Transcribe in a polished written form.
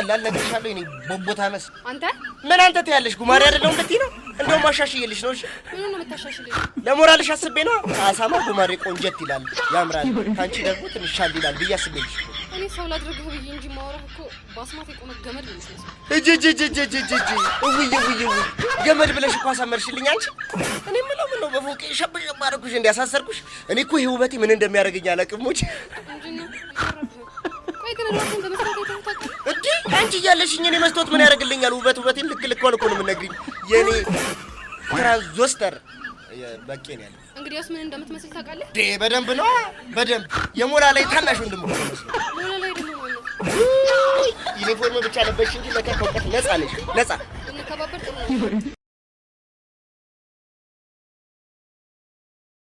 ይላል አልነግርሻለሁ እኔ ቦቦታ መስ አንተ ምን አንተ ትያለሽ ጉማሬ አይደለም እንዴ ነው እንደው ማሻሽየልሽ ነው እሺ ምን ነው የምታሻሽልኝ ለሞራልሽ አስቤ ነው አሳማ ጉማሬ ቆንጀት ይላል ያምራል አንቺ ደግሞ ትንሽ ሻል ይላል ብዬ አስቤልሽ እኔ ሰው ላድርግህ ብዬ እንጂ ማወራህ እኮ ባስማት የቆመ ገመድ ነው የሚመስለው እውይ ገመድ ብለሽ እኮ አሳመርሽልኝ አንቺ እኔ ምን ነው በፎቄ ሸብሽ ባረኩሽ እንዲያሳሰርኩሽ እኔ እኮ ይሄ ውበቴ ምን እንደሚያደርገኝ አላቅሞች እንዴ አንቺ ያለሽኝ እኔ መስቶት ምን ያደርግልኛል ውበቴን ልክ ሆነ እኮ ነው የምነግሪኝ የኔ ትራንዚስተር በቄ ነው ያለው እንግዲያውስ ምን እንደምትመስል ታውቃለህ በደንብ ነው በደንብ የሞላ ላይ ታናሽ ወንድም ነው ሞላ ላይ ደግሞ ነው ዩኒፎርም ብቻ ለበሽ እንጂ ለካ ከውቀት ነፃ ነሽ ነፃ እንከባበር ጥሩ ነው